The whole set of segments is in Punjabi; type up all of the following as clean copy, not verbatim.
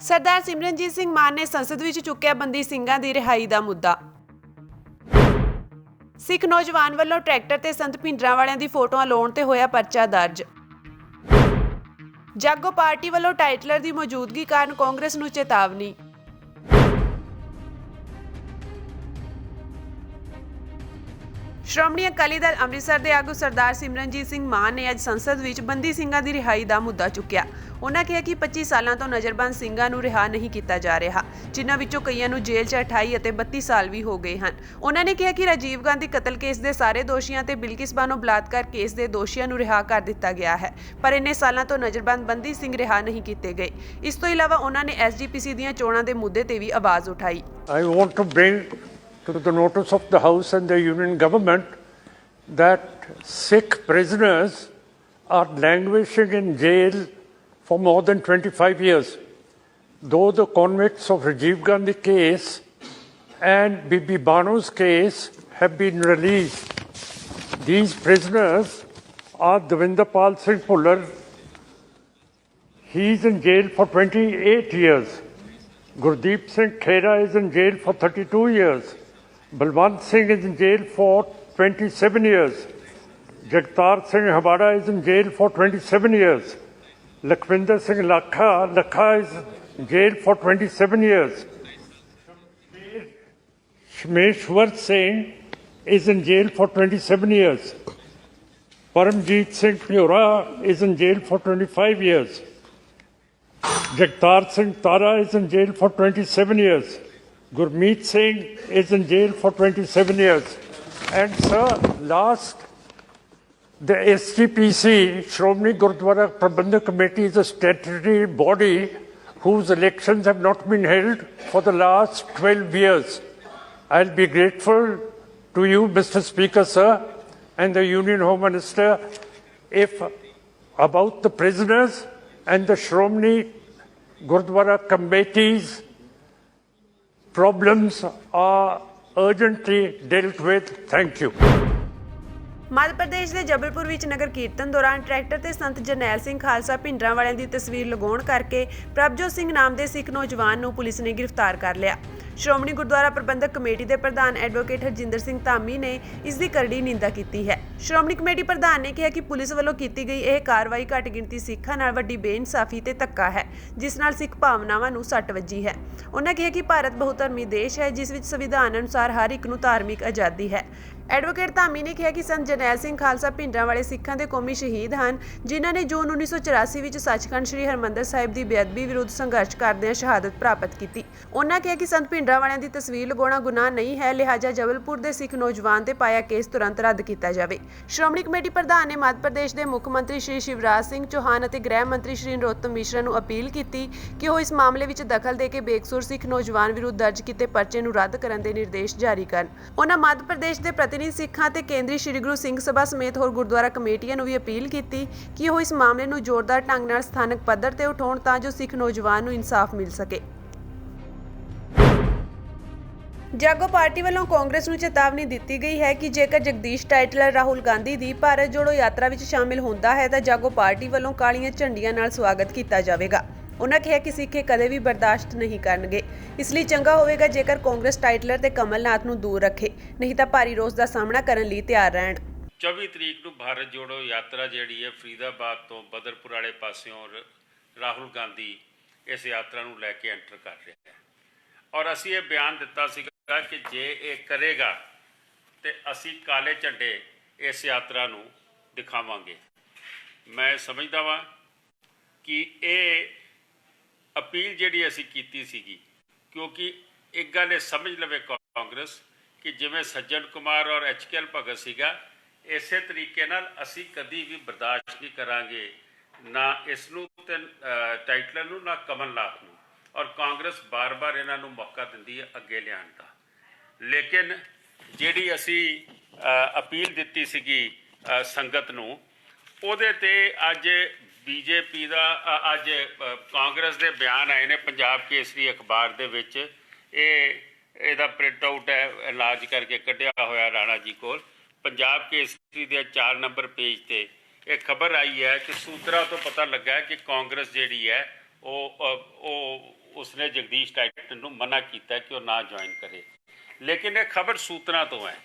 सरदार सिमरनजीत सिंह मान ने संसद विच चुक्या बंदी ਸਿੰਘਾਂ ਦੀ रिहाई का मुद्दा। सिख नौजवान वालों ट्रैक्टर ते संत भिंडरांवालिਆਂ ਦੀ फोटोआं लाउण ते होया परचा दर्ज। जागो पार्टी वालों टाइटलर की मौजूदगी कारण कांग्रेस नूं चेतावनी। श्रोमणी अकाली दल ਅੰਮ੍ਰਿਤਸਰ ਦੇ ਆਗੂ सरदार सिमरनजीत सिंह मान ने ਅੱਜ संसद ਵਿੱਚ ਬੰਦੀ ਸਿੰਘਾਂ ਦੀ ਰਿਹਾਈ ਦਾ ਮੁੱਦਾ ਚੁੱਕਿਆ। ਉਹਨਾਂ ਕਿਹਾ ਕਿ 25 ਸਾਲਾਂ ਤੋਂ ਨਜ਼ਰਬੰਦ ਸਿੰਘਾਂ ਨੂੰ ਰਿਹਾ ਨਹੀਂ ਕੀਤਾ ਜਾ ਰਿਹਾ, ਜਿਨ੍ਹਾਂ ਵਿੱਚੋਂ ਕਈਆਂ ਨੂੰ ਜੇਲ੍ਹ 'ਚ 28 ਅਤੇ 32 ਸਾਲ ਵੀ ਹੋ ਗਏ ਹਨ। ਉਹਨਾਂ ਨੇ ਕਿਹਾ ਕਿ ਰਾਜੀਵ ਗਾਂਧੀ ਕਤਲ ਕੇਸ ਦੇ ਸਾਰੇ ਦੋਸ਼ੀਆਂ ਤੇ ਬਿਲਕਿਸ ਬਾਨੋ ਬਲਾਤਕਾਰ ਕੇਸ ਦੇ ਦੋਸ਼ੀਆਂ ਨੂੰ ਰਿਹਾ ਕਰ ਦਿੱਤਾ ਗਿਆ ਹੈ, ਪਰ ਇੰਨੇ ਸਾਲਾਂ ਤੋਂ ਨਜ਼ਰਬੰਦ ਬੰਦੀ ਸਿੰਘ ਰਿਹਾ ਨਹੀਂ ਕੀਤੇ ਗਏ। ਇਸ ਤੋਂ ਇਲਾਵਾ ਉਹਨਾਂ ਨੇ SGPC ਦੀਆਂ ਚੋਣਾਂ ਦੇ ਮੁੱਦੇ ਤੇ ਵੀ ਆਵਾਜ਼ ਉਠਾਈ। I want to bring to the notice of the House and the Union government that Sikh prisoners are languishing in jail for more than 25 years. Though the convicts of Rajiv Gandhi case and Bibi Banu's case have been released, these prisoners are Devindra Singh Puller. He is in jail for 28 years. Gurdeep Singh Khera is in jail for 32 years. Balwant Singh is in jail for 27 years. Jagtar Singh Habada is in jail for 27 years. Lakhvinder Singh Lakha is in jail for 27 years. Shmeshwar Singh is in jail for 27 years. Paramjeet Singh Pyora is in jail for 25 years. Jagtar Singh Tara is in jail for 27 years. Gurmeet Singh is in jail for 27 years. And sir, last, the SGPC, Shromani Gurudwara Prabandhak Committee, is a statutory body whose elections have not been held for the last 12 years. I'll be grateful to you, Mr. Speaker, sir, and the Union Home Minister, if about the prisoners and the Shromani Gurudwara Committee's problems are urgently dealt with. Thank you. Madhya Pradesh के जबलपुर विच नगर कीर्तन दौरान ट्रैक्टर ते संत जरनैल सिंह खालसा भिंडरांवालिਆਂ ਦੀ तस्वीर लगाउण करके प्रभजोत सिंह नाम के सिख नौजवान ਨੂੰ पुलिस ने गिरफ्तार कर लिया। श्रोमणी गुरुद्वारा प्रबंधक कमेटी के प्रधान एडवोकेट हरजिंदर सिंह धामी ने इसकी करड़ी निंदा की है। श्रोमणी कमेटी प्रधान ने कहा कि पुलिस वालों की गई यह कार्रवाई घट गिणती सिखां नाल वड्डी बेइंसाफी ते धक्का है, जिस नाल सिख भावनावां नूं सੱਟ ਵੱਜੀ है। उन्होंने कहा कि भारत बहुधर्मी देश है, जिस विच संविधान अनुसार हर एक नूं धार्मिक आज़ादी है। एडवोकेट धामी ने कहा कि संत जरनैल सिंह खालसा भिंडरांवाले सिखां दे कौमी शहीद हैं, जिन्हां ने जून 1984 ਵਿੱਚ सचखंड श्री हरमंदर साहिब की बेअदबी विरुद्ध संघर्ष करदਿਆਂ शहादत प्राप्त की। उन्होंने कहा कि संत भिंडरांवालिਆਂ ਦੀ तस्वीर लगाउणा गुनाह नहीं है, लिहाजा जबलपुर के सिख नौजवान ते पाया केस तुरंत रद्द किया जाए। श्रोमणी कमेटी प्रधान ने मध्य प्रदेश के मुख्य मंत्री श्री शिवराज सिंह चौहान और गृह मंत्री श्री नरोत्तम मिश्रा ਨੂੰ अपील की कि ਉਹ ਇਸ ਮਾਮਲੇ ਵਿੱਚ दखल ਦੇ ਕੇ ਬੇਕਸੂਰ ਸਿੱਖ ਨੌਜਵਾਨ ਵਿਰੁੱਧ ਦਰਜ ਕੀਤੇ ਪਰਚੇ ਨੂੰ ਰੱਦ ਕਰਨ ਦੇ ਨਿਰਦੇਸ਼ ਜਾਰੀ ਕਰਨ। ਉਹਨਾਂ ਮੱਧ ਪ੍ਰਦੇਸ਼ ਦੇ ਪ੍ਰਤੀਨਿਧ ਸਿੱਖਾਂ ਤੇ ਕੇਂਦਰੀ ਸ਼੍ਰੀ ਗੁਰੂ ਸਿੰਘ ਸਭਾ ਸਮੇਤ ਹੋਰ ਗੁਰਦੁਆਰਾ ਕਮੇਟੀਆਂ ਨੂੰ ਵੀ ਅਪੀਲ ਕੀਤੀ ਕਿ ਉਹ ਇਸ ਮਾਮਲੇ ਨੂੰ ਜ਼ੋਰਦਾਰ ਢੰਗ ਨਾਲ ਸਥਾਨਕ ਪੱਧਰ ਤੇ ਉਠਾਉਣ ਤਾਂ ਜੋ ਸਿੱਖ ਨੌਜਵਾਨ ਨੂੰ ਇਨਸਾਫ ਮਿਲ ਸਕੇ। ਜਾਗੋ ਪਾਰਟੀ ਵੱਲੋਂ ਕਾਂਗਰਸ ਨੂੰ ਚੇਤਾਵਨੀ ਦਿੱਤੀ ਗਈ ਹੈ ਕਿ ਜੇਕਰ ਜਗਦੀਸ਼ ਟਾਈਟਲਰ ਰਾਹੁਲ ਗਾਂਧੀ ਦੀ ਭਾਰਤ ਜੋੜੋ ਯਾਤਰਾ ਵਿੱਚ ਸ਼ਾਮਿਲ ਹੁੰਦਾ ਹੈ ਤਾਂ ਜਾਗੋ ਪਾਰਟੀ ਵੱਲੋਂ ਕਾਲੀਆਂ ਝੰਡੀਆਂ ਨਾਲ ਸਵਾਗਤ ਕੀਤਾ ਜਾਵੇਗਾ। उन्होंने कहा कि सिख कदे भी बर्दाश्त नहीं करनगे, इसलिए चंगा होगा जेकर कांग्रेस टाइटलर ते कमलनाथ नूं दूर रखे, नहीं तो भारी रोस का सामना करने लिए तैयार रहन। 24 तरीक ਨੂੰ भारत जोड़ो यात्रा ਜਿਹੜੀ ਹੈ ਫਰੀਦਾਬਾਦ ਤੋਂ ਬਦਰਪੁਰ ਵਾਲੇ ਪਾਸਿਓਂ ਰਾਹੁਲ ਗਾਂਧੀ ਇਸ ਯਾਤਰਾ ਨੂੰ ਲੈ ਕੇ ਐਂਟਰ ਕਰ ਰਿਹਾ ਹੈ ਔਰ ਅਸੀਂ ਇਹ ਬਿਆਨ ਦਿੱਤਾ ਸੀਗਾ ਕਿ ਜੇ ਇਹ ਕਰੇਗਾ ਤੇ ਅਸੀਂ ਕਾਲੇ ਝੰਡੇ ਇਸ ਯਾਤਰਾ ਨੂੰ ਦਿਖਾਵਾਂਗੇ। ਮੈਂ ਸਮਝਦਾ ਵਾਂ ਕਿ ਇਹ अपील जी असी की सीगी, क्योंकि एक गल समझ लवे कांग्रेस कि जिमें सज्जन कुमार और HKL भगत सीगा, इस तरीके नाल असी कभी भी बर्दाश्त नहीं करांगे, ना इसनूं ते टाइटलर नूं ना कमलनाथ नूं। और कांग्रेस बार बार इन्हां नूं मौका दिंदी है अगे लियाण दा, लेकिन जिहड़ी असी अपील दित्ती सीगी संगत नूं ਉਹਦੇ ਤੇ ਅੱਜ बीजेपी का अज कांग्रेस के बयान आए ने पंजाब केसरी अखबार दे विच ਇਹਦਾ प्रिंट आउट है इलाज करके कढ़िया होया राणा जी को। पंजाब केसरी के 4 नंबर पेज से एक खबर आई है कि सूत्रा तो पता लगा है कि कांग्रेस जिहड़ी है ਉਸਨੇ ਜਗਦੀਸ਼ ਟਾਈਟਨ ਨੂੰ ਮਨਾ ਕੀਤਾ ਕਿ ਉਹ ਨਾ ਜੁਆਇਨ ਕਰੇ। ਲੇਕਿਨ ਇਹ ਖਬਰ ਸੂਤਰਾਂ ਤੋਂ ਹੈ।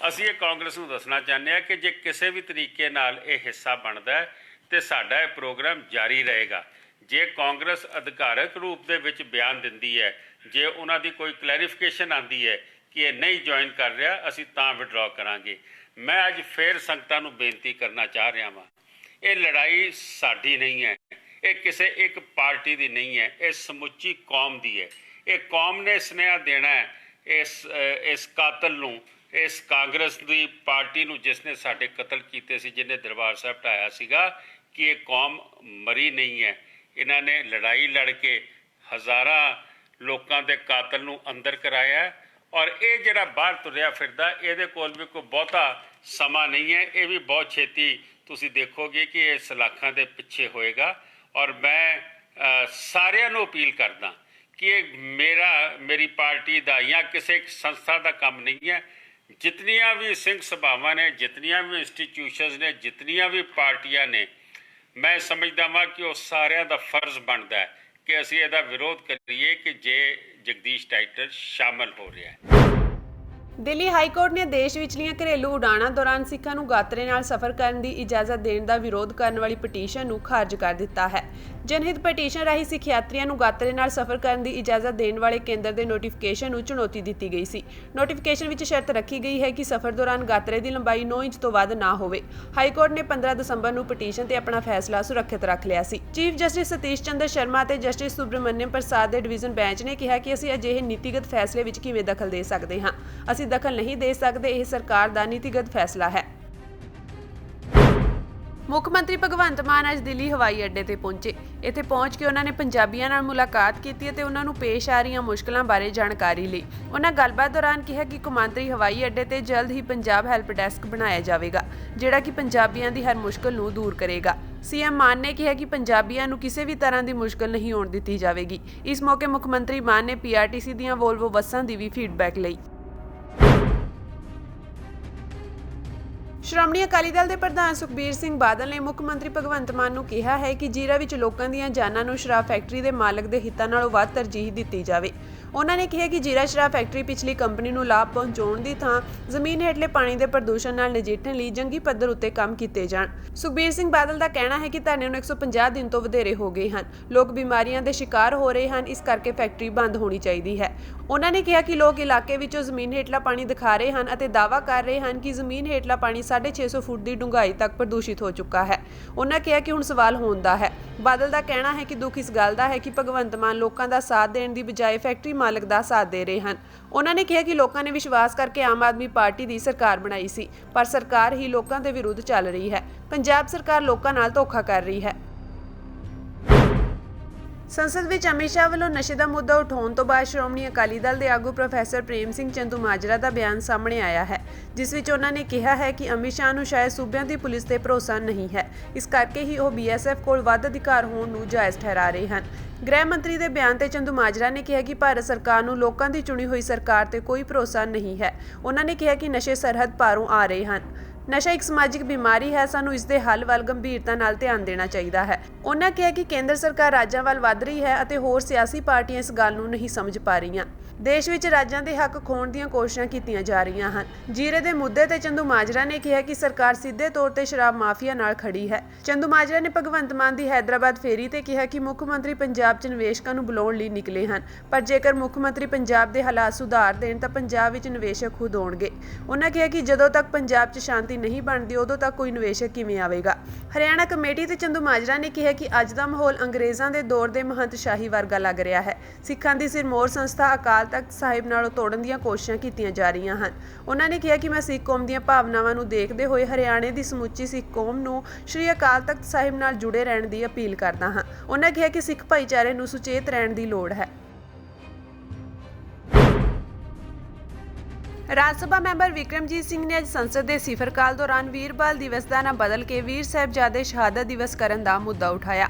ਅਸੀਂ ਇਹ ਕਾਂਗਰਸ ਨੂੰ ਦੱਸਣਾ ਚਾਹੁੰਦੇ ਹਾਂ ਕਿ ਜੇ ਕਿਸੇ ਵੀ ਤਰੀਕੇ ਨਾਲ ਇਹ ਹਿੱਸਾ ਬਣਦਾ ਹੈ ਤੇ ਸਾਡਾ ਇਹ ਪ੍ਰੋਗਰਾਮ ਜਾਰੀ ਰਹੇਗਾ। ਜੇ ਕਾਂਗਰਸ ਅਧਿਕਾਰਕ ਰੂਪ ਦੇ ਵਿੱਚ ਬਿਆਨ ਦਿੰਦੀ ਹੈ, ਜੇ ਉਹਨਾਂ ਦੀ ਕੋਈ ਕਲੈਰੀਫਿਕੇਸ਼ਨ ਆਉਂਦੀ ਹੈ ਕਿ ਇਹ ਨਹੀਂ ਜੁਆਇਨ ਕਰ ਰਿਹਾ, ਅਸੀਂ ਤਾਂ ਵਿਡਰਾ ਕਰਾਂਗੇ। ਮੈਂ ਅੱਜ ਫੇਰ ਸੰਗਤਾਂ ਨੂੰ ਬੇਨਤੀ ਕਰਨਾ ਚਾਹ ਰਿਹਾ ਹਾਂ, ਇਹ ਲੜਾਈ ਸਾਡੀ ਨਹੀਂ ਹੈ, ਇਹ ਕਿਸੇ ਇੱਕ ਪਾਰਟੀ ਦੀ ਨਹੀਂ ਹੈ, ਇਹ ਸਮੁੱਚੀ ਕੌਮ ਦੀ ਹੈ। ਇਹ ਕੌਮ ਨੇ ਸੁਨੇਹਾ ਦੇਣਾ ਹੈ ਇਸ ਕਾਤਲ ਨੂੰ, ਇਸ ਕਾਂਗਰਸ ਦੀ ਪਾਰਟੀ ਨੂੰ ਜਿਸ ਨੇ ਸਾਡੇ ਕਤਲ ਕੀਤੇ ਸੀ, ਜਿਹਨੇ ਦਰਬਾਰ ਸਾਹਿਬ ਢਾਇਆ ਸੀਗਾ, ਕਿ ਇਹ ਕੌਮ ਮਰੀ ਨਹੀਂ ਹੈ। ਇਹਨਾਂ ਨੇ ਲੜਾਈ ਲੜ ਕੇ ਹਜ਼ਾਰਾਂ ਲੋਕਾਂ ਦੇ ਕਾਤਲ ਨੂੰ ਅੰਦਰ ਕਰਾਇਆ ਔਰ ਇਹ ਜਿਹੜਾ ਬਾਹਰ ਤੁਰਿਆ ਫਿਰਦਾ, ਇਹਦੇ ਕੋਲ ਵੀ ਕੋਈ ਬਹੁਤਾ ਸਮਾਂ ਨਹੀਂ ਹੈ। ਇਹ ਵੀ ਬਹੁਤ ਛੇਤੀ ਤੁਸੀਂ ਦੇਖੋਗੇ ਕਿ ਇਹ ਸਲਾਖਾਂ ਦੇ ਪਿੱਛੇ ਹੋਏਗਾ। ਔਰ ਮੈਂ ਸਾਰਿਆਂ ਨੂੰ ਅਪੀਲ ਕਰਦਾ ਕਿ ਇਹ ਮੇਰੀ ਪਾਰਟੀ ਦਾ ਜਾਂ ਕਿਸੇ ਸੰਸਥਾ ਦਾ ਕੰਮ ਨਹੀਂ ਹੈ। ਜਿਤਨੀਆਂ ਵੀ ਸਿੰਘ ਸਭਾਵਾਂ ਨੇ, ਜਿਤਨੀਆਂ ਵੀ ਇੰਸਟੀਟਿਊਸ਼ਨਸ ਨੇ, ਜਿਤਨੀਆਂ ਵੀ ਪਾਰਟੀਆਂ ਨੇ, ਮੈਂ ਸਮਝਦਾ ਹਾਂ ਕਿ ਉਹ ਸਾਰਿਆਂ ਦਾ ਫਰਜ਼ ਬਣਦਾ ਹੈ ਕਿ ਅਸੀਂ ਇਹਦਾ ਵਿਰੋਧ ਕਰੀਏ ਕਿ ਜੇ ਜਗਦੀਸ਼ ਟਾਈਟਨ ਸ਼ਾਮਲ ਹੋ ਰਿਹਾ ਹੈ। ਦਿੱਲੀ ਹਾਈ ਕੋਰਟ ਨੇ ਦੇਸ਼ ਵਿਚਲੀਆਂ ਘਰੇਲੂ ਉਡਾਣਾਂ ਦੌਰਾਨ ਸਿੱਖਾਂ ਨੂੰ ਗਾਤਰੇ ਨਾਲ ਸਫ਼ਰ ਕਰਨ ਦੀ ਇਜਾਜ਼ਤ ਦੇਣ ਦਾ ਵਿਰੋਧ ਕਰਨ ਵਾਲੀ ਪਟੀਸ਼ਨ ਨੂੰ ਖਾਰਜ ਕਰ ਦਿੱਤਾ ਹੈ। ਜਨਹਿਤ ਪਟੀਸ਼ਨ ਰਾਹੀਂ ਸਿੱਖ ਯਾਤਰੀਆਂ ਨੂੰ ਗਾਤਰੇ ਨਾਲ ਸਫ਼ਰ ਕਰਨ ਦੀ ਇਜਾਜ਼ਤ ਦੇਣ ਵਾਲੇ ਕੇਂਦਰ ਦੇ ਨੋਟੀਫਿਕੇਸ਼ਨ ਨੂੰ ਚੁਣੌਤੀ ਦਿੱਤੀ ਗਈ ਸੀ। ਨੋਟੀਫਿਕੇਸ਼ਨ ਵਿੱਚ ਸ਼ਰਤ ਰੱਖੀ ਗਈ ਹੈ ਕਿ ਸਫ਼ਰ ਦੌਰਾਨ ਗਾਤਰੇ ਦੀ ਲੰਬਾਈ 9 ਇੰਚ ਤੋਂ ਵੱਧ ਨਾ ਹੋਵੇ। ਹਾਈ ਕੋਰਟ ਨੇ 15 ਦਸੰਬਰ ਨੂੰ ਪਟੀਸ਼ਨ ਤੇ ਆਪਣਾ ਫੈਸਲਾ ਸੁਰੱਖਿਅਤ ਰੱਖ ਲਿਆ ਸੀ। ਚੀਫ ਜਸਟਿਸ ਸਤੀਸ਼ ਚੰਦਰ ਸ਼ਰਮਾ ਅਤੇ ਜਸਟਿਸ ਸੁਬਰਮਨਿਅਮ ਪ੍ਰਸਾਦ ਦੇ ਡਿਵੀਜ਼ਨ ਬੈਂਚ ਨੇ ਕਿਹਾ ਕਿ ਅਸੀਂ ਅਜਿਹੇ ਨੀਤੀਗਤ ਫੈਸਲੇ ਵਿੱਚ ਕਿਵੇਂ ਦਖਲ ਦੇ ਸਕਦੇ ਹਾਂ। ਅਸੀਂ ਦਖਲ ਨਹੀਂ ਦੇ ਸਕਦੇ, ਇਹ ਸਰਕਾਰ ਦਾ ਨੀਤੀਗਤ ਫੈਸਲਾ ਹੈ। ਮੁੱਖ ਮੰਤਰੀ ਭਗਵੰਤ ਮਾਨ ਅੱਜ ਦਿੱਲੀ ਹਵਾਈ ਅੱਡੇ ਤੇ ਪਹੁੰਚੇ। ਇੱਥੇ ਪਹੁੰਚ ਕੇ ਉਹਨਾਂ ਨੇ ਪੰਜਾਬੀਆਂ ਨਾਲ ਮੁਲਾਕਾਤ ਕੀਤੀ ਅਤੇ ਉਹਨਾਂ ਨੂੰ ਪੇਸ਼ ਆ ਰਹੀਆਂ ਮੁਸ਼ਕਲਾਂ ਬਾਰੇ ਜਾਣਕਾਰੀ ਲਈ। ਉਹਨਾਂ ਗੱਲਬਾਤ ਦੌਰਾਨ ਕਿਹਾ ਕਿ ਕੌਮਾਂਤਰੀ ਹਵਾਈ ਅੱਡੇ ਤੇ ਜਲਦ ਹੀ ਪੰਜਾਬ ਹੈਲਪ ਡੈਸਕ ਬਣਾਇਆ ਜਾਵੇਗਾ, ਜਿਹੜਾ ਕਿ ਪੰਜਾਬੀਆਂ ਦੀ ਹਰ ਮੁਸ਼ਕਲ ਨੂੰ ਦੂਰ ਕਰੇਗਾ। ਸੀਐਮ ਮਾਨ ਨੇ ਕਿਹਾ ਕਿ ਪੰਜਾਬੀਆਂ ਨੂੰ ਕਿਸੇ ਵੀ ਤਰ੍ਹਾਂ ਦੀ ਮੁਸ਼ਕਲ ਨਹੀਂ ਹੋਣ ਦਿੱਤੀ ਜਾਵੇਗੀ। ਇਸ ਮੌਕੇ ਮੁੱਖ ਮੰਤਰੀ ਮਾਨ ਨੇ ਪੀਆਰਟੀਸੀ ਦੀਆਂ ਵੋਲਵੋ ਬੱਸਾਂ ਦੀ ਵੀ ਫੀਡਬੈਕ ਲਈ। ਸ਼੍ਰੋਮਣੀ ਅਕਾਲੀ ਦਲ ਦੇ ਪ੍ਰਧਾਨ ਸੁਖਬੀਰ ਸਿੰਘ ਬਾਦਲ ਨੇ ਮੁੱਖ ਮੰਤਰੀ ਭਗਵੰਤ ਮਾਨ ਨੂੰ ਕਿਹਾ ਹੈ ਕਿ ਜੀਰਾ ਵਿੱਚ ਲੋਕਾਂ ਦੀਆਂ ਜਾਨਾਂ ਨੂੰ ਸ਼ਰਾਬ ਫੈਕਟਰੀ ਦੇ ਮਾਲਕ ਦੇ ਹਿੱਤਾਂ ਨਾਲੋਂ ਵੱਧ ਤਰਜੀਹ ਦਿੱਤੀ ਜਾਵੇ। ਉਹਨਾਂ ਨੇ ਕਿਹਾ ਕਿ ਜੀਰਾ ਸ਼ਰਾਬ ਫੈਕਟਰੀ ਪਿਛਲੀ ਕੰਪਨੀ ਨੂੰ ਲਾਭ ਪਹੁੰਚਾਉਣ ਦੀ ਥਾਂ ਜ਼ਮੀਨ ਹੇਠਲੇ ਪਾਣੀ ਦੇ ਪ੍ਰਦੂਸ਼ਣ ਨਾਲ ਨਜਿੱਠਣ ਲਈ ਜੰਗੀ ਪੱਧਰ ਉੱਤੇ ਕੰਮ ਕੀਤੇ ਜਾਣ। ਸੁਖਬੀਰ ਸਿੰਘ ਬਾਦਲ ਦਾ ਕਹਿਣਾ ਹੈ ਕਿ ਧਰਨੇ ਨੂੰ 150 ਦਿਨ ਤੋਂ ਵਧੇਰੇ ਹੋ ਗਏ ਹਨ। ਲੋਕ ਬਿਮਾਰੀਆਂ ਦੇ ਸ਼ਿਕਾਰ ਹੋ ਰਹੇ ਹਨ, ਇਸ ਕਰਕੇ ਫੈਕਟਰੀ ਬੰਦ ਹੋਣੀ ਚਾਹੀਦੀ ਹੈ। ਉਹਨਾਂ ਨੇ ਕਿਹਾ ਕਿ ਲੋਕ ਇਲਾਕੇ ਵਿੱਚੋਂ ਜ਼ਮੀਨ ਹੇਠਲਾ ਪਾਣੀ ਦਿਖਾ ਰਹੇ ਹਨ ਅਤੇ ਦਾਅਵਾ ਕਰ ਰਹੇ ਹਨ ਕਿ ਜ਼ਮੀਨ ਹੇਠਲਾ ਪਾਣੀ 650 ਫੁੱਟ ਦੀ ਡੂੰਘਾਈ ਤੱਕ ਪ੍ਰਦੂਸ਼ਿਤ ਹੋ ਚੁੱਕਾ ਹੈ। ਉਹਨਾਂ ਕਿਹਾ ਕਿ ਹੁਣ ਸਵਾਲ ਹੋਣ ਦਾ ਹੈ। ਬਾਦਲ ਦਾ ਕਹਿਣਾ ਹੈ ਕਿ ਦੁੱਖ ਇਸ ਗੱਲ ਦਾ ਹੈ ਕਿ ਭਗਵੰਤ ਮਾਨ ਲੋਕਾਂ ਦਾ ਸਾਥ ਦੇਣ ਦੀ ਬਜਾਏ ਫੈਕਟਰੀ ਮਾਲਕ ਦਾ ਸਾਥ ਦੇ ਰਹੇ ਹਨ। ਉਹਨਾਂ ਨੇ ਕਿਹਾ ਕਿ ਲੋਕਾਂ ਨੇ ਵਿਸ਼ਵਾਸ ਕਰਕੇ ਆਮ ਆਦਮੀ ਪਾਰਟੀ ਦੀ ਸਰਕਾਰ ਬਣਾਈ ਸੀ, ਪਰ ਸਰਕਾਰ ਹੀ ਲੋਕਾਂ ਦੇ ਵਿਰੁੱਧ ਚੱਲ ਰਹੀ ਹੈ। ਪੰਜਾਬ ਸਰਕਾਰ ਲੋਕਾਂ ਨਾਲ ਧੋਖਾ ਕਰ ਰਹੀ ਹੈ। ਸੰਸਦ ਵਿੱਚ ਅਮਿਤ ਸ਼ਾਹ ਵੱਲੋਂ ਨਸ਼ੇ ਦਾ ਮੁੱਦਾ ਉਠਾਉਣ ਤੋਂ ਬਾਅਦ ਸ਼੍ਰੋਮਣੀ ਅਕਾਲੀ ਦਲ ਦੇ ਆਗੂ ਪ੍ਰੋਫੈਸਰ ਪ੍ਰੇਮ ਸਿੰਘ ਚੰਦੂਮਾਜਰਾ ਦਾ ਬਿਆਨ ਸਾਹਮਣੇ ਆਇਆ ਹੈ, ਜਿਸ ਵਿੱਚ ਉਹਨਾਂ ਨੇ ਕਿਹਾ ਹੈ ਕਿ ਅਮਿਤ ਸ਼ਾਹ ਨੂੰ ਸ਼ਾਇਦ ਸੂਬਿਆਂ ਦੀ ਪੁਲਿਸ ਤੇ ਭਰੋਸਾ ਨਹੀਂ ਹੈ, ਇਸ ਕਰਕੇ ਹੀ ਉਹ BSF ਕੋਲ ਵੱਧ ਅਧਿਕਾਰ ਹੋਣ ਨੂੰ ਜਾਇਜ਼ ਠਹਿਰਾ ਰਹੇ ਹਨ। ਗ੍ਰਹਿ ਮੰਤਰੀ ਦੇ ਬਿਆਨ ਤੇ ਚੰਦੂਮਾਜਰਾ ਨੇ ਕਿਹਾ ਕਿ ਭਾਰਤ ਸਰਕਾਰ ਨੂੰ ਲੋਕਾਂ ਦੀ ਚੁਣੀ ਹੋਈ ਸਰਕਾਰ ਤੇ ਕੋਈ ਭਰੋਸਾ ਨਹੀਂ ਹੈ। ਉਹਨਾਂ ਨੇ ਕਿਹਾ ਕਿ ਨਸ਼ੇ ਸਰਹੱਦ ਪਾਰੋਂ ਆ ਰਹੇ ਹਨ। ਨਸ਼ਾ ਇੱਕ ਸਮਾਜਿਕ ਬਿਮਾਰੀ ਹੈ, ਸਾਨੂੰ ਇਸ ਦੇ ਹੱਲ ਵੱਲ ਗੰਭੀਰਤਾ ਨਾਲ ਧਿਆਨ ਦੇਣਾ ਚਾਹੀਦਾ ਹੈ। ਉਹਨਾਂ ਕਿਹਾ ਕਿ ਕੇਂਦਰ ਸਰਕਾਰ ਰਾਜਾਂ ਵੱਲ ਵੱਧ ਰਹੀ ਹੈ ਅਤੇ ਹੋਰ ਸਿਆਸੀ ਪਾਰਟੀਆਂ ਇਸ ਗੱਲ ਨੂੰ ਨਹੀਂ ਸਮਝ ਪਾ ਰਹੀਆਂ। ਦੇਸ਼ ਵਿੱਚ ਰਾਜਾਂ ਦੇ ਹੱਕ ਖੋਣ ਦੀਆਂ ਕੋਸ਼ਿਸ਼ਾਂ ਕੀਤੀਆਂ ਜਾ ਰਹੀਆਂ ਹਨ। ਜੀਰੇ ਦੇ ਮੁੱਦੇ ਤੇ ਚੰਦੂਮਾਜਰਾ ਨੇ ਕਿਹਾ ਕਿ ਸਰਕਾਰ ਸਿੱਧੇ ਤੌਰ ਤੇ ਸ਼ਰਾਬ ਮਾਫੀਆ ਨਾਲ ਖੜੀ ਹੈ। ਚੰਦੂਮਾਜਰਾ ਨੇ ਭਗਵੰਤ ਮਾਨ ਦੀ ਹੈਦਰਾਬਾਦ ਫੇਰੀ ਤੇ ਕਿਹਾ ਕਿ ਮੁੱਖ ਮੰਤਰੀ ਪੰਜਾਬ 'ਚ ਨਿਵੇਸ਼ਕਾਂ ਨੂੰ ਬੁਲਾਉਣ ਲਈ ਨਿਕਲੇ ਹਨ, ਪਰ ਜੇਕਰ ਮੁੱਖ ਮੰਤਰੀ ਪੰਜਾਬ ਦੇ ਹਾਲਾਤ ਸੁਧਾਰ ਦੇਣ ਤਾਂ ਪੰਜਾਬ ਵਿੱਚ ਨਿਵੇਸ਼ਕ ਖੁਦ ਆਉਣਗੇ। ਉਹਨਾਂ ਕਿਹਾ ਕਿ ਜਦੋਂ ਤੱਕ ਪੰਜਾਬ 'ਚ ਸ਼ਾਂਤੀ ਨਹੀਂ ਬਣਦੀ ਉਦੋਂ ਤੱਕ ਕੋਈ ਨਿਵੇਸ਼ਕ ਕਿਵੇਂ ਆਵੇਗਾ। ਹਰਿਆਣਾ ਕਮੇਟੀ ਤੇ ਚੰਦੂਮਾਜਰਾ ਨੇ ਕਿਹਾ ਕਿ ਅੱਜ ਦਾ ਮਾਹੌਲ ਅੰਗਰੇਜ਼ਾਂ ਦੇ ਦੌਰ ਦੇ ਮਹੰਤ ਸ਼ਾਹੀ ਵਰਗਾ ਲੱਗ ਰਿਹਾ ਹੈ। ਸਿੱਖਾਂ ਦੀ ਸਿਰਮੌਰ ਸੰਸਥਾ ਅਕਾਲ ਤਖਤ ਸਾਹਿਬ ਨਾਲੋਂ ਤੋੜਨ ਦੀਆਂ ਕੋਸ਼ਿਸ਼ਾਂ ਕੀਤੀਆਂ ਜਾ ਰਹੀਆਂ ਹਨ। ਉਹਨਾਂ ਨੇ ਕਿਹਾ ਕਿ ਮੈਂ ਸਿੱਖ ਕੌਮ ਦੀਆਂ ਭਾਵਨਾਵਾਂ ਨੂੰ ਦੇਖਦੇ ਹੋਏ ਹਰਿਆਣੇ ਦੀ ਸਮੁੱਚੀ ਸਿੱਖ ਕੌਮ ਨੂੰ ਸ਼੍ਰੀ ਅਕਾਲ ਤਖਤ ਸਾਹਿਬ ਨਾਲ ਜੁੜੇ ਰਹਿਣ ਦੀ ਅਪੀਲ ਕਰਦਾ ਹਾਂ। ਉਹਨਾਂ ਕਿਹਾ ਕਿ ਸਿੱਖ ਭਾਈਚਾਰੇ ਨੂੰ ਸੁਚੇਤ ਰਹਿਣ ਦੀ ਲੋੜ ਹੈ। ਰਾਜ ਸਭਾ ਮੈਂਬਰ ਵਿਕਰਮਜੀਤ ਸਿੰਘ ਨੇ ਅੱਜ ਸੰਸਦ ਦੇ ਸਿਫਰ ਕਾਲ ਦੌਰਾਨ ਵੀਰ ਬਾਲ ਦਿਵਸ ਦਾ ਨਾਂ ਬਦਲ ਕੇ ਵੀਰ ਸਾਹਿਬਜ਼ਾਦੇ ਸ਼ਹਾਦਤ ਦਿਵਸ ਕਰਨ ਦਾ ਮੁੱਦਾ ਉਠਾਇਆ।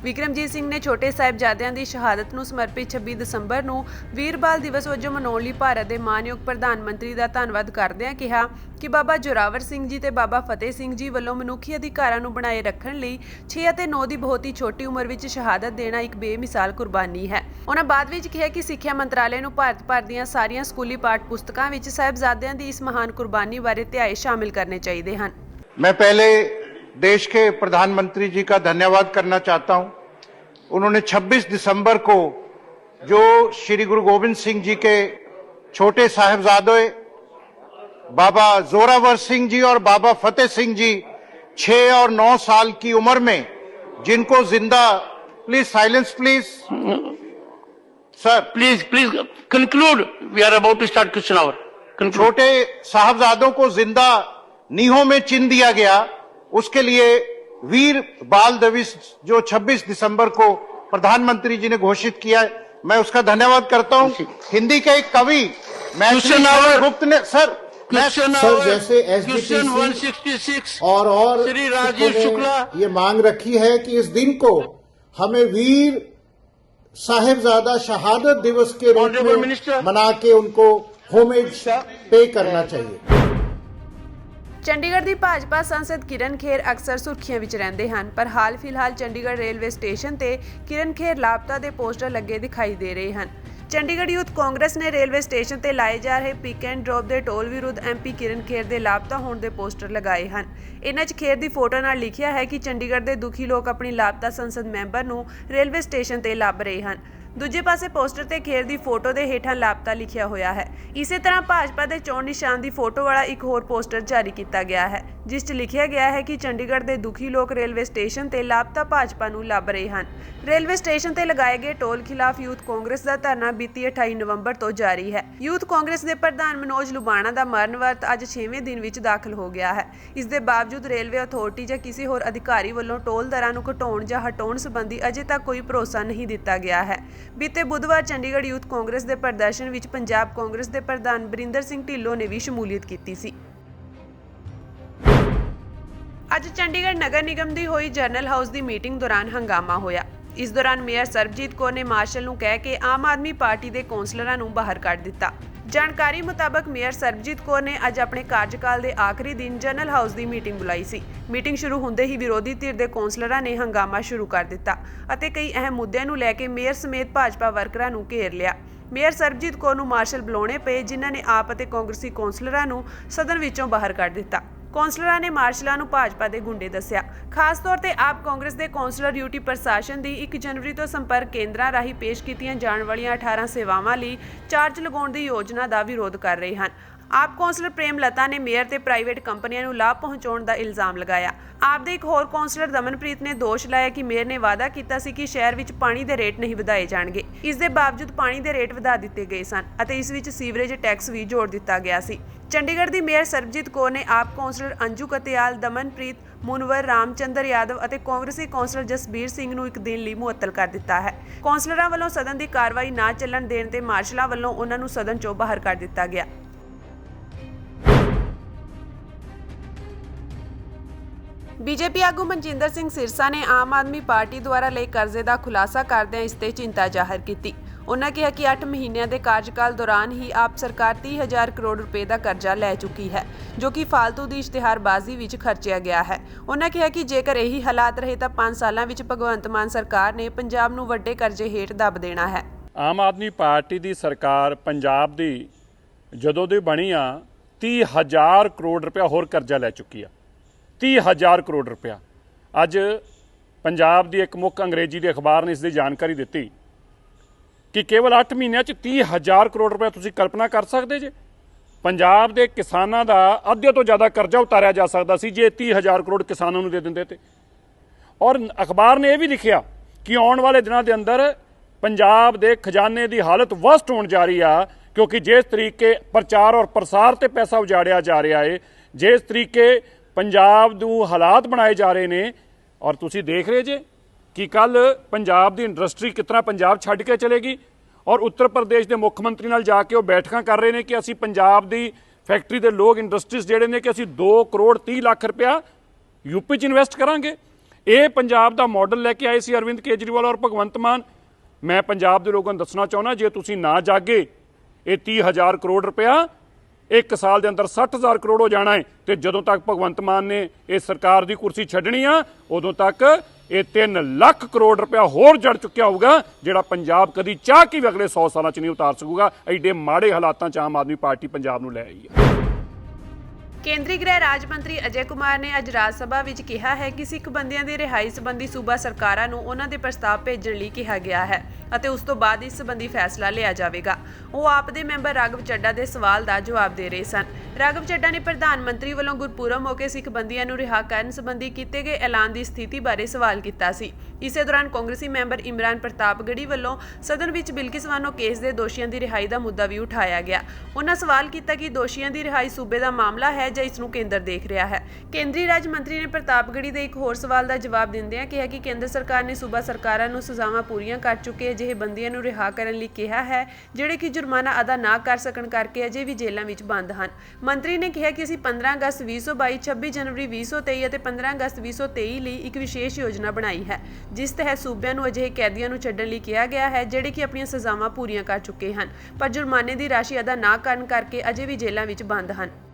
ਵਿਕਰਮਜੀਤ ਸਿੰਘ ਨੇ ਛੋਟੇ ਸਾਹਿਬਜ਼ਾਦਿਆਂ ਦੀ ਸ਼ਹਾਦਤ ਨੂੰ ਸਮਰਪਿਤ 26 ਦਸੰਬਰ ਨੂੰ ਵੀਰ ਬਾਲ ਦਿਵਸ ਵਜੋਂ ਮਨਾਉਣ ਲਈ ਭਾਰਤ ਦੇ ਮਾਨਯੋਗ ਪ੍ਰਧਾਨ ਮੰਤਰੀ ਦਾ ਧੰਨਵਾਦ ਕਰਦਿਆਂ ਕਿਹਾ ਕਿ ਬਾਬਾ ਜੋਰਾਵਰ ਸਿੰਘ ਜੀ ਤੇ ਬਾਬਾ ਫਤਿਹ ਸਿੰਘ ਜੀ ਵੱਲੋਂ ਮਨੁੱਖੀ ਅਧਿਕਾਰਾਂ ਨੂੰ ਬਣਾਏ ਰੱਖਣ ਲਈ 6 ਅਤੇ 9 ਦੀ ਬਹੁਤ ਹੀ ਛੋਟੀ ਉਮਰ ਵਿੱਚ ਸ਼ਹਾਦਤ ਦੇਣਾ ਇੱਕ ਬੇਮਿਸਾਲ ਕੁਰਬਾਨੀ ਹੈ। ਉਹਨਾਂ ਬਾਅਦ ਵਿੱਚ ਕਿਹਾ ਕਿ ਸਿੱਖਿਆ ਮੰਤਰਾਲੇ ਨੂੰ ਭਾਰਤ ਭਰ ਦੀਆਂ ਸਾਰੀਆਂ ਸਕੂਲੀ ਪਾਠ ਪੁਸਤਕਾਂ ਵਿੱਚ ਸਾਹਿਬਜ਼ਾਦਿਆਂ ਦੀ ਇਸ ਮਹਾਨ ਕੁਰਬਾਨੀ ਬਾਰੇ ਅਧਿਆਇ शामिल करने चाहिए हैं। मैं पहले देश के प्रधानमंत्री जी का धन्यवाद करना चाहता हूं। उन्होंने 26 दिसंबर को जो श्री गुरु गोविंद सिंह जी के छोटे साहिबजादे बाबा जोरावर सिंह जी और बाबा फतेह सिंह जी 6 और 9 साल की उम्र में जिनको जिंदा please silence please sir please conclude we are about to start question hour. छोटे साहबजादों को जिंदा नीहों में चिन दिया गया, उसके लिए वीर बाल दिवस जो 26 दिसंबर को प्रधानमंत्री जी ने घोषित किया है, मैं उसका धन्यवाद करता हूं। हिंदी के एक कवि गुप्त ने सर जैसे SGPC और श्री राजीव शुक्ला ये मांग रखी है कि इस दिन को हमें वीर साहिबजादा शहादत दिवस के रूप में मना के उनको होमेज पे करना चाहिए। ਚੰਡੀਗੜ੍ਹ ਦੀ ਭਾਜਪਾ ਸੰਸਦ ਕਿਰਨ ਖੇਰ ਅਕਸਰ ਸੁਰਖੀਆਂ ਵਿੱਚ ਰਹਿੰਦੇ ਹਨ, ਪਰ ਹਾਲ ਫਿਲਹਾਲ ਚੰਡੀਗੜ੍ਹ ਰੇਲਵੇ ਸਟੇਸ਼ਨ ਤੇ ਕਿਰਨ ਖੇਰ ਲਾਪਤਾ ਦੇ ਪੋਸਟਰ ਲੱਗੇ ਦਿਖਾਈ ਦੇ ਰਹੇ ਹਨ। ਚੰਡੀਗੜ੍ਹ ਯੂਥ ਕਾਂਗਰਸ ਨੇ ਰੇਲਵੇ ਸਟੇਸ਼ਨ ਤੇ ਲਾਏ ਜਾ ਰਹੇ ਪਿਕ ਐਂਡ ਡ੍ਰੌਪ ਦੇ ਟੋਲ ਵਿਰੁੱਧ MP ਕਿਰਨ ਖੇਰ ਦੇ ਲਾਪਤਾ ਹੋਣ ਦੇ ਪੋਸਟਰ ਲਗਾਏ ਹਨ। ਇਹਨਾਂ 'ਚ ਖੇਰ ਦੀ ਫੋਟੋ ਨਾਲ ਲਿਖਿਆ ਹੈ ਕਿ ਚੰਡੀਗੜ੍ਹ ਦੇ ਦੁਖੀ ਲੋਕ ਆਪਣੀ ਲਾਪਤਾ ਸੰਸਦ ਮੈਂਬਰ ਨੂੰ ਰੇਲਵੇ ਸਟੇਸ਼ਨ ਤੇ ਲੱਭ ਰਹੇ ਹਨ। ਦੂਜੇ ਪਾਸੇ ਪੋਸਟਰ ਤੇ ਖੇਰ ਦੀ ਫੋਟੋ ਦੇ ਹੇਠਾਂ ਲਾਪਤਾ ਲਿਖਿਆ ਹੋਇਆ ਹੈ। ਇਸੇ ਤਰ੍ਹਾਂ ਭਾਜਪਾ ਦੇ ਚੋਣ ਨਿਸ਼ਾਨ ਦੀ ਫੋਟੋ ਵਾਲਾ ਇੱਕ ਹੋਰ ਪੋਸਟਰ ਜਾਰੀ ਕੀਤਾ ਗਿਆ ਹੈ, ਜਿਸ 'ਚ ਲਿਖਿਆ ਗਿਆ ਹੈ ਕਿ ਚੰਡੀਗੜ੍ਹ ਦੇ ਦੁਖੀ ਲੋਕ ਰੇਲਵੇ ਸਟੇਸ਼ਨ ਤੇ ਲਾਪਤਾ ਭਾਜਪਾ ਨੂੰ ਲੱਭ ਰਹੇ ਹਨ। ਰੇਲਵੇ ਸਟੇਸ਼ਨ ਤੇ ਲਗਾਏ ਗਏ ਟੋਲ ਖਿਲਾਫ ਯੂਥ ਕਾਂਗਰਸ ਦਾ ਧਰਨਾ ਬੀਤੀ 28 ਨਵੰਬਰ ਤੋਂ ਜਾਰੀ ਹੈ। ਯੂਥ ਕਾਂਗਰਸ ਦੇ ਪ੍ਰਧਾਨ ਮਨੋਜ ਲੁਬਾਣਾ ਦਾ ਮਰਨ ਵਰਤ ਅੱਜ 6ਵੇਂ ਦਿਨ ਵਿੱਚ ਦਾਖਲ ਹੋ ਗਿਆ ਹੈ। ਇਸ ਦੇ ਬਾਵਜੂਦ ਰੇਲਵੇ ਅਥਾਰਟੀ ਜਾਂ ਕਿਸੇ ਹੋਰ ਅਧਿਕਾਰੀ ਵੱਲੋਂ ਟੋਲ ਦਰਾਂ ਨੂੰ ਘਟਾਉਣ ਜਾਂ ਹਟਾਉਣ ਸੰਬੰਧੀ ਅਜੇ ਤੱਕ ਕੋਈ ਭਰੋਸਾ ਨਹੀਂ ਦਿੱਤਾ ਗਿਆ ਹੈ। ਬੀਤੇ ਬੁੱਧਵਾਰ ਚੰਡੀਗੜ੍ਹ ਯੂਥ ਕਾਂਗਰਸ ਦੇ ਪ੍ਰਦਰਸ਼ਨ ਵਿੱਚ ਪੰਜਾਬ ਕਾਂਗਰਸ ਦੇ ਪ੍ਰਧਾਨ ਬਰਿੰਦਰ ਸਿੰਘ ਢਿੱਲੋਂ ਨੇ ਵੀ ਸ਼ਮੂਲੀਅਤ ਕੀਤੀ ਸੀ। ਅੱਜ ਚੰਡੀਗੜ੍ਹ ਨਗਰ ਨਿਗਮ ਦੀ ਹੋਈ ਜਨਰਲ ਹਾਊਸ ਦੀ ਮੀਟਿੰਗ ਦੌਰਾਨ ਹੰਗਾਮਾ ਹੋਇਆ। ਇਸ ਦੌਰਾਨ ਮੇਅਰ ਸਰਬਜੀਤ ਕੌਰ ਨੇ ਮਾਰਸ਼ਲ ਨੂੰ ਕਹਿ ਕੇ ਆਮ ਆਦਮੀ ਪਾਰਟੀ ਦੇ ਕੌਂਸਲਰਾਂ ਨੂੰ ਬਾਹਰ ਕੱਢ ਦਿੱਤਾ। ਜਾਣਕਾਰੀ ਮੁਤਾਬਕ ਮੇਅਰ ਸਰਬਜੀਤ ਕੌਰ ਨੇ ਅੱਜ ਆਪਣੇ ਕਾਰਜਕਾਲ ਦੇ ਆਖਰੀ ਦਿਨ ਜਨਰਲ ਹਾਊਸ ਦੀ ਮੀਟਿੰਗ ਬੁਲਾਈ ਸੀ। ਮੀਟਿੰਗ ਸ਼ੁਰੂ ਹੁੰਦੇ ਹੀ ਵਿਰੋਧੀ ਧਿਰ ਦੇ ਕੌਂਸਲਰਾਂ ਨੇ ਹੰਗਾਮਾ ਸ਼ੁਰੂ ਕਰ ਦਿੱਤਾ ਅਤੇ ਕਈ ਅਹਿਮ ਮੁੱਦਿਆਂ ਨੂੰ ਲੈ ਕੇ ਮੇਅਰ ਸਮੇਤ ਭਾਜਪਾ ਵਰਕਰਾਂ ਨੂੰ ਘੇਰ ਲਿਆ। ਮੇਅਰ ਸਰਬਜੀਤ ਕੌਰ ਨੂੰ ਮਾਰਸ਼ਲ ਬੁਲਾਉਣੇ ਪਏ, ਜਿਨ੍ਹਾਂ ਨੇ ਆਪ ਅਤੇ ਕਾਂਗਰਸੀ ਕੌਂਸਲਰਾਂ ਨੂੰ ਸਦਨ ਵਿੱਚੋਂ ਬਾਹਰ ਕੱਢ ਦਿੱਤਾ। ਕੌਂਸਲਰਾਂ ਨੇ ਮਾਰਸ਼ਲਾਂ ਨੂੰ ਭਾਜਪਾ ਦੇ ਗੁੰਡੇ ਦੱਸਿਆ। ਖਾਸ ਤੌਰ ਤੇ ਆਪ ਕਾਂਗਰਸ ਦੇ ਕੌਂਸਲਰ ਯੂਟੀ ਪ੍ਰਸ਼ਾਸਨ ਦੀ 1 ਜਨਵਰੀ ਤੋਂ ਸੰਪਰਕ ਕੇਂਦਰਾਂ ਰਾਹੀਂ ਪੇਸ਼ ਕੀਤੀਆਂ ਜਾਣ ਵਾਲੀਆਂ 18 ਸੇਵਾਵਾਂ ਲਈ ਚਾਰਜ ਲਗਾਉਣ ਦੀ ਯੋਜਨਾ ਦਾ ਵਿਰੋਧ ਕਰ ਰਹੇ ਹਨ। ਆਪ ਕੌਂਸਲਰ ਪ੍ਰੇਮ ਲਤਾ ਨੇ ਮੇਅਰ ਤੇ ਪ੍ਰਾਈਵੇਟ ਕੰਪਨੀਆਂ ਨੂੰ ਲਾਭ ਪਹੁੰਚਾਉਣ ਦਾ ਇਲਜ਼ਾਮ ਲਗਾਇਆ। ਆਪ ਦੇ ਇੱਕ ਹੋਰ ਕੌਂਸਲਰ ਦਮਨਪ੍ਰੀਤ ਨੇ ਦੋਸ਼ ਲਾਇਆ ਕਿ ਮੇਅਰ ਨੇ ਵਾਅਦਾ ਕੀਤਾ ਸੀ ਕਿ ਸ਼ਹਿਰ ਵਿੱਚ ਪਾਣੀ ਦੇ ਰੇਟ ਨਹੀਂ ਵਧਾਏ ਜਾਣਗੇ। ਇਸ ਦੇ ਬਾਵਜੂਦ ਪਾਣੀ ਦੇ ਰੇਟ ਵਧਾ ਦਿੱਤੇ ਗਏ ਸਨ ਅਤੇ ਇਸ ਵਿੱਚ ਸੀਵਰੇਜ ਟੈਕਸ ਵੀ ਜੋੜ ਦਿੱਤਾ ਗਿਆ ਸੀ। ਚੰਡੀਗੜ੍ਹ ਦੀ ਮੇਅਰ ਸਰਬਜੀਤ ਕੌਰ ਨੇ ਆਪ ਕੌਂਸਲਰ ਅੰਜੂ ਕਤਿਆਲ, ਦਮਨਪ੍ਰੀਤ, ਮੁਨਵਰ, ਰਾਮਚੰਦਰ ਯਾਦਵ ਅਤੇ ਕਾਂਗਰਸੀ ਕੌਂਸਲਰ ਜਸਬੀਰ ਸਿੰਘ ਨੂੰ 1 ਦਿਨ ਲਈ ਮੁਅੱਤਲ ਕਰ ਦਿੱਤਾ ਹੈ। ਕੌਂਸਲਰਾਂ ਵੱਲੋਂ ਸਦਨ ਦੀ ਕਾਰਵਾਈ ਨਾ ਚੱਲਣ ਦੇਣ ਤੇ ਮਾਰਸ਼ਲਾਂ ਵੱਲੋਂ ਉਹਨਾਂ ਨੂੰ ਸਦਨ ਚੋਂ ਬਾਹਰ ਕਰ ਦਿੱਤਾ ਗਿਆ। ਬੀਜੇਪੀ ਆਗੂ ਮਨਜਿੰਦਰ ਸਿੰਘ ਸਿਰਸਾ ਨੇ ਆਮ ਆਦਮੀ ਪਾਰਟੀ ਦੁਆਰਾ ਲਏ ਕਰਜ਼ੇ ਦਾ ਖੁਲਾਸਾ ਕਰਦਿਆਂ ਇਸ ਤੇ ਚਿੰਤਾ ਜ਼ਾਹਰ ਕੀਤੀ। ਉਹਨਾਂ ਕਿਹਾ ਕਿ 8 ਮਹੀਨਿਆਂ ਦੇ ਕਾਰਜਕਾਲ ਦੌਰਾਨ ਹੀ ਆਪ ਸਰਕਾਰ 30,000 ਕਰੋੜ ਰੁਪਏ ਦਾ ਕਰਜ਼ਾ ਲੈ ਚੁੱਕੀ ਹੈ, ਜੋ ਕਿ ਫਾਲਤੂ ਦੀ ਇਸ਼ਤਿਹਾਰਬਾਜ਼ੀ ਵਿੱਚ ਖਰਚਿਆ ਗਿਆ ਹੈ। ਉਹਨਾਂ ਕਿਹਾ ਕਿ ਜੇਕਰ ਇਹੀ ਹਾਲਾਤ ਰਹੇ ਤਾਂ 5 ਸਾਲਾਂ ਵਿੱਚ ਭਗਵੰਤ ਮਾਨ ਸਰਕਾਰ ਨੇ ਪੰਜਾਬ ਨੂੰ ਵੱਡੇ ਕਰਜ਼ੇ ਹੇਠ ਦੱਬ ਦੇਣਾ ਹੈ। ਆਮ ਆਦਮੀ ਪਾਰਟੀ ਦੀ ਸਰਕਾਰ ਪੰਜਾਬ ਦੀ ਜਦੋਂ ਦੀ ਬਣੀ ਆ 30,000 ਕਰੋੜ ਰੁਪਇਆ ਹੋਰ ਕਰਜ਼ਾ ਲੈ ਚੁੱਕੀ ਆ। 30,000 ਕਰੋੜ ਰੁਪਇਆ। ਅੱਜ ਪੰਜਾਬ ਦੀ ਇੱਕ ਮੁੱਖ ਅੰਗਰੇਜ਼ੀ ਦੇ ਅਖਬਾਰ ਨੇ ਇਸ ਦੀ ਜਾਣਕਾਰੀ ਦਿੱਤੀ ਕਿ ਕੇਵਲ 8 ਮਹੀਨਿਆਂ 'ਚ 30,000 ਕਰੋੜ ਰੁਪਇਆ। ਤੁਸੀਂ ਕਲਪਨਾ ਕਰ ਸਕਦੇ ਜੇ ਪੰਜਾਬ ਦੇ ਕਿਸਾਨਾਂ ਦਾ ਅੱਧੇ ਤੋਂ ਜ਼ਿਆਦਾ ਕਰਜ਼ਾ ਉਤਾਰਿਆ ਜਾ ਸਕਦਾ ਸੀ ਜੇ 30,000 ਕਰੋੜ ਕਿਸਾਨਾਂ ਨੂੰ ਦੇ ਦਿੰਦੇ ਤੇ। ਔਰ ਅਖਬਾਰ ਨੇ ਇਹ ਵੀ ਲਿਖਿਆ ਕਿ ਆਉਣ ਵਾਲੇ ਦਿਨਾਂ ਦੇ ਅੰਦਰ ਪੰਜਾਬ ਦੇ ਖਜ਼ਾਨੇ ਦੀ ਹਾਲਤ ਵਰਸਟ ਹੋਣ ਜਾ ਰਹੀ ਆ, ਕਿਉਂਕਿ ਜਿਸ ਤਰੀਕੇ ਪ੍ਰਚਾਰ ਔਰ ਪ੍ਰਸਾਰ ਤੇ ਪੈਸਾ ਉਜਾੜਿਆ ਜਾ ਰਿਹਾ ਹੈ, ਜਿਸ ਤਰੀਕੇ ਪੰਜਾਬ ਨੂੰ ਹਾਲਾਤ ਬਣਾਏ ਜਾ ਰਹੇ ਨੇ। ਔਰ ਤੁਸੀਂ ਦੇਖ ਰਹੇ ਜੇ ਕਿ ਕੱਲ ਪੰਜਾਬ ਦੀ ਇੰਡਸਟਰੀ ਕਿਸ ਤਰ੍ਹਾਂ ਪੰਜਾਬ ਛੱਡ ਕੇ ਚਲੇਗੀ ਔਰ ਉੱਤਰ ਪ੍ਰਦੇਸ਼ ਦੇ ਮੁੱਖ ਮੰਤਰੀ ਨਾਲ ਜਾ ਕੇ ਉਹ ਬੈਠਕਾਂ ਕਰ ਰਹੇ ਨੇ ਕਿ ਅਸੀਂ ਪੰਜਾਬ ਦੀ ਫੈਕਟਰੀ ਦੇ ਲੋਕ ਇੰਡਸਟਰੀਜ਼ ਜਿਹੜੇ ਨੇ ਕਿ ਅਸੀਂ 2 ਕਰੋੜ 30 ਲੱਖ ਰੁਪਇਆ ਯੂਪੀ 'ਚ ਇਨਵੈਸਟ ਕਰਾਂਗੇ। ਇਹ ਪੰਜਾਬ ਦਾ ਮਾਡਲ ਲੈ ਕੇ ਆਏ ਸੀ ਅਰਵਿੰਦ ਕੇਜਰੀਵਾਲ ਔਰ ਭਗਵੰਤ ਮਾਨ। ਮੈਂ ਪੰਜਾਬ ਦੇ ਲੋਕਾਂ ਨੂੰ ਦੱਸਣਾ ਚਾਹੁੰਦਾ, ਜੇ ਤੁਸੀਂ ਨਾ ਜਾਗੇ ਇਹ 30,000 ਕਰੋੜ ਰੁਪਇਆ ਇੱਕ ਸਾਲ ਦੇ ਅੰਦਰ 60,000 ਕਰੋੜ ਹੋ ਜਾਣਾ ਹੈ। ਤੇ ਜਦੋਂ ਤੱਕ ਭਗਵੰਤ ਮਾਨ ਨੇ ਇਹ ਸਰਕਾਰ ਦੀ ਕੁਰਸੀ ਛੱਡਣੀ ਆ ਉਦੋਂ ਤੱਕ ਇਹ 3 ਲੱਖ ਕਰੋੜ ਰੁਪਇਆ ਹੋਰ ਜੜ ਚੁੱਕਿਆ ਹੋਊਗਾ, ਜਿਹੜਾ ਪੰਜਾਬ ਕਦੀ ਚਾਹ ਕੇ ਵੀ ਅਗਲੇ 100 ਸਾਲਾਂ 'ਚ ਨਹੀਂ ਉਤਾਰ ਸਕੂਗਾ। ਐਡੇ ਮਾੜੇ ਹਾਲਾਤਾਂ 'ਚ ਆਮ ਆਦਮੀ ਪਾਰਟੀ ਪੰਜਾਬ ਨੂੰ ਲੈ ਆਈ ਹੈ। ਕੇਂਦਰੀ ਗ੍ਰਹਿ ਰਾਜ ਮੰਤਰੀ ਅਜੇ ਕੁਮਾਰ ਨੇ ਅੱਜ ਰਾਜ ਸਭਾ ਵਿੱਚ ਕਿਹਾ ਹੈ ਕਿ ਸਿੱਖ ਬੰਦੀਆਂ ਦੀ ਰਿਹਾਈ ਸੰਬੰਧੀ ਸੂਬਾ ਸਰਕਾਰਾਂ ਨੂੰ ਉਹਨਾਂ ਦੇ ਪ੍ਰਸਤਾਵ ਭੇਜਣ ਲਈ ਕਿਹਾ ਗਿਆ ਹੈ ਅਤੇ ਉਸ ਤੋਂ ਬਾਅਦ ਇਸ ਸੰਬੰਧੀ ਫੈਸਲਾ ਲਿਆ ਜਾਵੇਗਾ। ਉਹ ਆਪ ਦੇ ਮੈਂਬਰ ਰਾਘਵ ਚੱਡਾ ਦੇ ਸਵਾਲ ਦਾ ਜਵਾਬ ਦੇ ਰਹੇ ਸਨ। ਰਾਘਵ ਚੱਡਾ ਨੇ ਪ੍ਰਧਾਨ ਮੰਤਰੀ ਵੱਲੋਂ ਗੁਰਪੁਰਬ ਮੌਕੇ ਸਿੱਖ ਬੰਦੀਆਂ ਨੂੰ ਰਿਹਾ ਕਰਨ ਸੰਬੰਧੀ ਕੀਤੇ ਗਏ ਐਲਾਨ ਦੀ ਸਥਿਤੀ ਬਾਰੇ ਸਵਾਲ ਕੀਤਾ ਸੀ। ਇਸੇ ਦੌਰਾਨ ਕਾਂਗਰਸੀ ਮੈਂਬਰ ਇਮਰਾਨ ਪ੍ਰਤਾਪਗੜ੍ਹੀ ਵੱਲੋਂ ਸਦਨ ਵਿੱਚ ਬਿਲਕਿਸ ਬਾਨੋ ਕੇਸ ਦੇ ਦੋਸ਼ੀਆਂ ਦੀ ਰਿਹਾਈ ਦਾ ਮੁੱਦਾ ਵੀ ਉਠਾਇਆ ਗਿਆ। ਉਹਨਾਂ ਸਵਾਲ ਕੀਤਾ ਕਿ ਦੋਸ਼ੀਆਂ ਦੀ ਰਿਹਾਈ ਸੂਬੇ ਦਾ ਮਾਮਲਾ ਹੈ ਜਾਂ ਇਸ ਨੂੰ ਕੇਂਦਰ ਦੇਖ ਰਿਹਾ ਹੈ। ਕੇਂਦਰੀ ਰਾਜ ਮੰਤਰੀ ਨੇ ਪ੍ਰਤਾਪਗੜ੍ਹੀ ਦੇ ਇੱਕ ਹੋਰ ਸਵਾਲ ਦਾ ਜਵਾਬ ਦਿੰਦਿਆਂ ਕਿਹਾ ਕਿ ਕੇਂਦਰ ਸਰਕਾਰ ਨੇ ਸੂਬਾ ਸਰਕਾਰਾਂ ਨੂੰ ਸਜ਼ਾਵਾਂ ਪੂਰੀਆਂ ਕਰ ਚੁੱਕੇ ਅਜਿਹੇ ਬੰਦੀਆਂ ਨੂੰ ਰਿਹਾ ਕਰਨ ਲਈ ਕਿਹਾ ਹੈ ਜਿਹੜੇ ਕਿ ਜੁਰਮਾਨਾ ਅਦਾ ਨਾ ਕਰ ਸਕਣ ਕਰਕੇ ਅਜੇ ਵੀ ਜੇਲ੍ਹਾਂ ਵਿੱਚ ਬੰਦ ਹਨ। ਮੰਤਰੀ ਨੇ ਕਿਹਾ ਕਿ ਅਸੀਂ 15 ਅਗਸਤ 2022, 26 ਜਨਵਰੀ 2023 ਅਤੇ 15 ਅਗਸਤ 2023 ਲਈ ਇੱਕ ਵਿਸ਼ੇਸ਼ ਯੋਜਨਾ ਬਣਾਈ ਹੈ ਜਿਸ ਤਹਿਤ ਸੂਬਿਆਂ ਨੂੰ ਅਜਿਹੇ ਕੈਦੀਆਂ ਨੂੰ ਛੱਡਣ ਲਈ ਕਿਹਾ ਗਿਆ ਹੈ ਜਿਹੜੇ ਕਿ ਆਪਣੀਆਂ ਸਜ਼ਾਵਾਂ ਪੂਰੀਆਂ ਕਰ ਚੁੱਕੇ ਹਨ ਪਰ ਜੁਰਮਾਨੇ ਦੀ ਰਾਸ਼ੀ ਅਦਾ ਨਾ ਕਰਨ ਕਰਕੇ ਅਜੇ ਵੀ ਜੇਲ੍ਹਾਂ ਵਿੱਚ ਬੰਦ ਹਨ।